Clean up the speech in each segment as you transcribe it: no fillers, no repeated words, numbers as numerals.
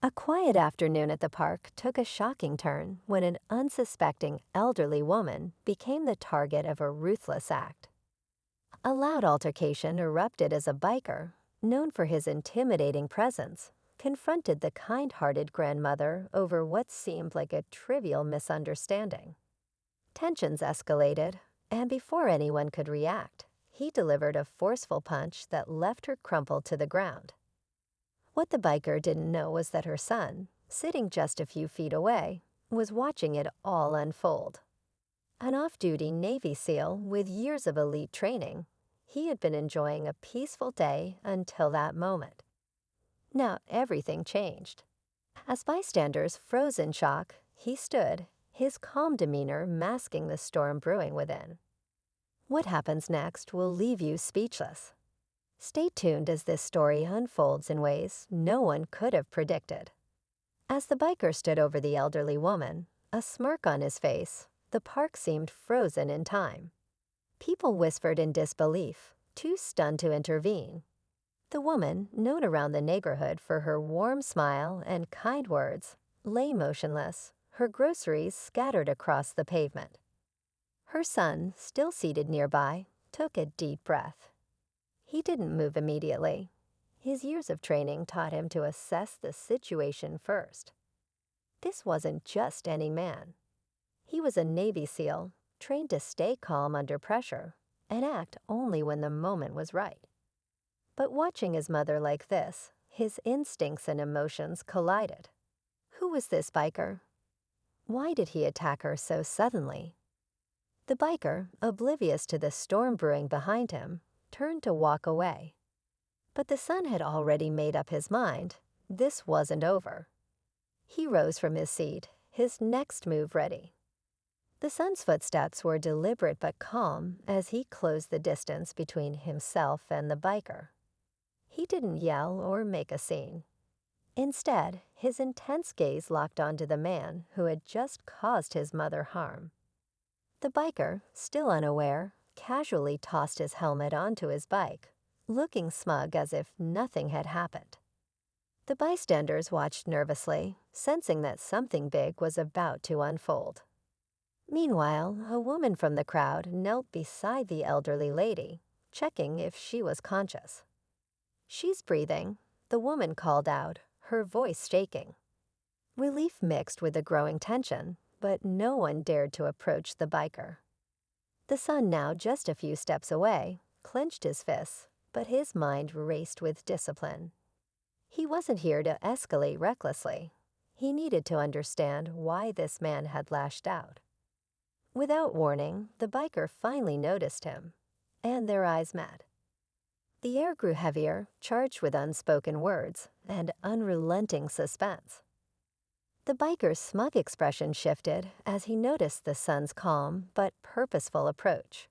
A quiet afternoon at the park took a shocking turn when an unsuspecting elderly woman became the target of a ruthless act. A loud altercation erupted as a biker, known for his intimidating presence, confronted the kind-hearted grandmother over what seemed like a trivial misunderstanding. Tensions escalated, and before anyone could react, he delivered a forceful punch that left her crumpled to the ground. What the biker didn't know was that her son, sitting just a few feet away, was watching it all unfold. An off-duty Navy SEAL with years of elite training, he had been enjoying a peaceful day until that moment. Now everything changed. As bystanders froze in shock, he stood, his calm demeanor masking the storm brewing within. What happens next will leave you speechless. Stay tuned as this story unfolds in ways no one could have predicted. As the biker stood over the elderly woman, a smirk on his face, the park seemed frozen in time. People whispered in disbelief, too stunned to intervene. The woman, known around the neighborhood for her warm smile and kind words, lay motionless, her groceries scattered across the pavement. Her son, still seated nearby, took a deep breath. He didn't move immediately. His years of training taught him to assess the situation first. This wasn't just any man. He was a Navy SEAL, trained to stay calm under pressure and act only when the moment was right. But watching his mother like this, his instincts and emotions collided. Who was this biker? Why did he attack her so suddenly? The biker, oblivious to the storm brewing behind him, turned to walk away. But the son had already made up his mind. This wasn't over. He rose from his seat, his next move ready. The son's footsteps were deliberate but calm as he closed the distance between himself and the biker. He didn't yell or make a scene. Instead, his intense gaze locked onto the man who had just caused his mother harm. The biker, still unaware, casually tossed his helmet onto his bike, looking smug as if nothing had happened. The bystanders watched nervously, sensing that something big was about to unfold. Meanwhile, a woman from the crowd knelt beside the elderly lady, checking if she was conscious. "She's breathing," the woman called out, her voice shaking. Relief mixed with the growing tension, but no one dared to approach the biker. The son, now just a few steps away, clenched his fists, but his mind raced with discipline. He wasn't here to escalate recklessly. He needed to understand why this man had lashed out. Without warning, the biker finally noticed him, and their eyes met. The air grew heavier, charged with unspoken words and unrelenting suspense. The biker's smug expression shifted as he noticed the son's calm but purposeful approach.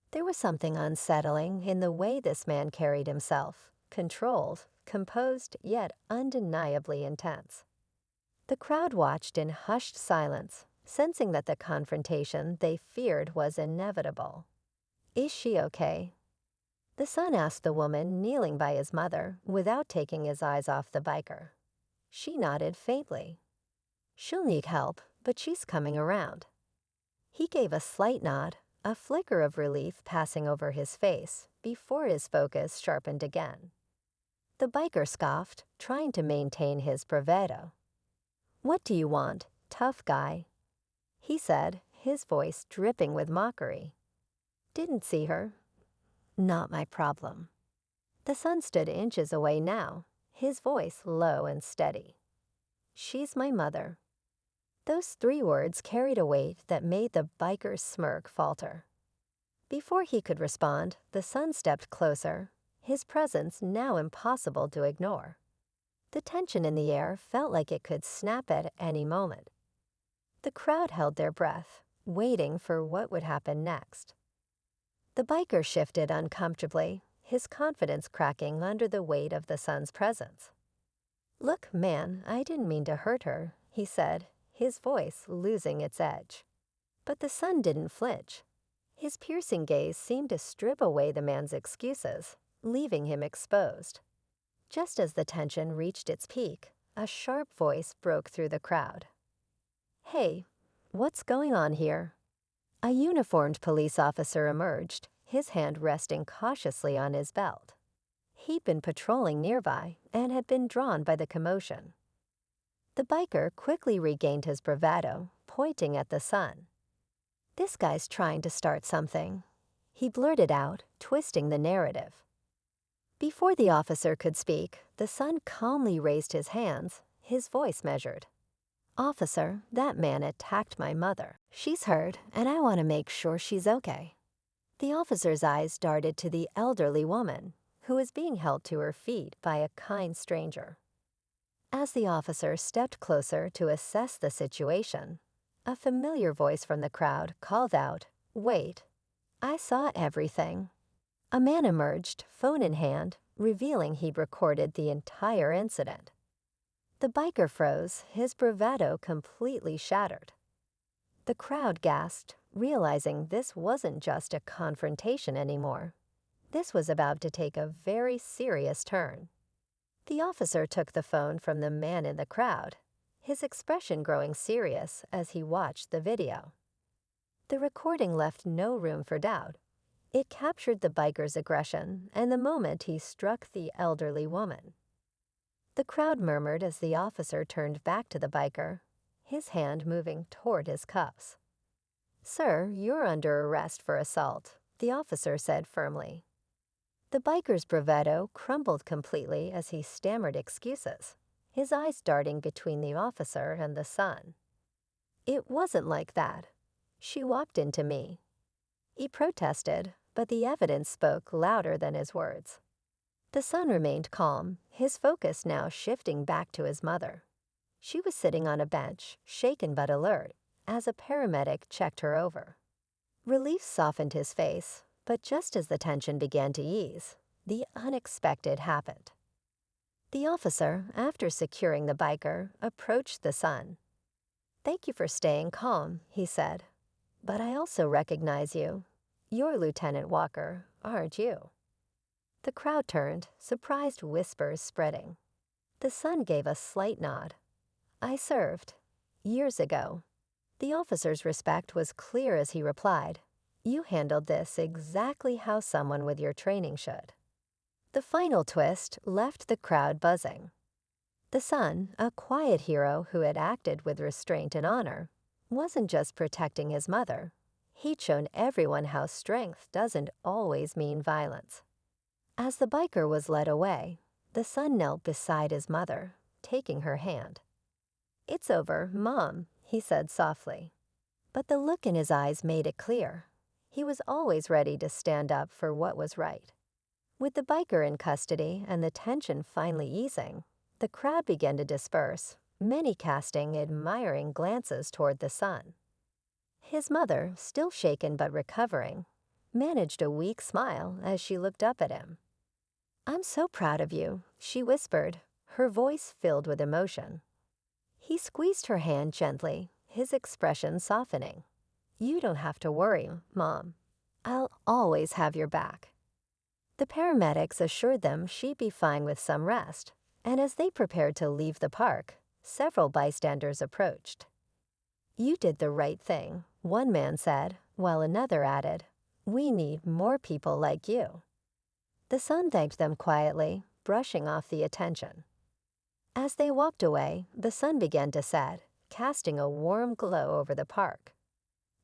There was something unsettling in the way this man carried himself, controlled, composed, yet undeniably intense. The crowd watched in hushed silence, sensing that the confrontation they feared was inevitable. "Is she okay?" The son asked the woman kneeling by his mother without taking his eyes off the biker. She nodded faintly. "She'll need help, but she's coming around." He gave a slight nod, a flicker of relief passing over his face before his focus sharpened again. The biker scoffed, trying to maintain his bravado. "What do you want, tough guy?" he said, his voice dripping with mockery. "Didn't see her. Not my problem." The son stood inches away now, his voice low and steady. "She's my mother." Those 3 words carried a weight that made the biker's smirk falter. Before he could respond, the son stepped closer, his presence now impossible to ignore. The tension in the air felt like it could snap at any moment. The crowd held their breath, waiting for what would happen next. The biker shifted uncomfortably, his confidence cracking under the weight of the son's presence. "Look, man, I didn't mean to hurt her," he said, his voice losing its edge. But the son didn't flinch. His piercing gaze seemed to strip away the man's excuses, leaving him exposed. Just as the tension reached its peak, A sharp voice broke through the crowd. "Hey, what's going on here?" A uniformed police officer emerged, his hand resting cautiously on his belt. He'd been patrolling nearby and had been drawn by the commotion. The biker quickly regained his bravado, pointing at the son. "This guy's trying to start something," he blurted out, twisting the narrative. Before the officer could speak, the son calmly raised his hands, his voice measured. "Officer, that man attacked my mother. She's hurt, and I want to make sure she's okay." The officer's eyes darted to the elderly woman, who was being held to her feet by a kind stranger. As the officer stepped closer to assess the situation, a familiar voice from the crowd called out, "Wait, I saw everything." A man emerged, phone in hand, revealing he'd recorded the entire incident. The biker froze, his bravado completely shattered. The crowd gasped, realizing this wasn't just a confrontation anymore. This was about to take a very serious turn. The officer took the phone from the man in the crowd, his expression growing serious as he watched the video. The recording left no room for doubt. It captured the biker's aggression and the moment he struck the elderly woman. The crowd murmured as the officer turned back to the biker, his hand moving toward his cuffs. "Sir, you're under arrest for assault," the officer said firmly. The biker's bravado crumbled completely as he stammered excuses, his eyes darting between the officer and the son. "It wasn't like that. She walked into me." He protested, but the evidence spoke louder than his words. The son remained calm, his focus now shifting back to his mother. She was sitting on a bench, shaken but alert, as a paramedic checked her over. Relief softened his face, but just as the tension began to ease, the unexpected happened. The officer, after securing the biker, approached the son. "Thank you for staying calm," he said. "But I also recognize you. You're Lieutenant Walker, aren't you?" The crowd turned, surprised whispers spreading. The son gave a slight nod. "I served. Years ago." The officer's respect was clear as he replied, "You handled this exactly how someone with your training should." The final twist left the crowd buzzing. The son, a quiet hero who had acted with restraint and honor, wasn't just protecting his mother. He'd shown everyone how strength doesn't always mean violence. As the biker was led away, the son knelt beside his mother, taking her hand. "It's over, Mom," he said softly. But the look in his eyes made it clear. He was always ready to stand up for what was right. With the biker in custody and the tension finally easing, the crowd began to disperse, many casting admiring glances toward the son. His mother, still shaken but recovering, managed a weak smile as she looked up at him. "I'm so proud of you," she whispered, her voice filled with emotion. He squeezed her hand gently, his expression softening. "You don't have to worry, Mom. I'll always have your back." The paramedics assured them she'd be fine with some rest, and as they prepared to leave the park, several bystanders approached. "You did the right thing," one man said, while another added, "We need more people like you." The son thanked them quietly, brushing off the attention. As they walked away, the sun began to set, casting a warm glow over the park.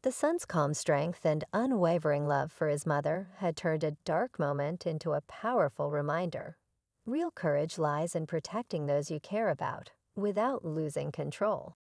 The son's calm strength and unwavering love for his mother had turned a dark moment into a powerful reminder. Real courage lies in protecting those you care about, without losing control.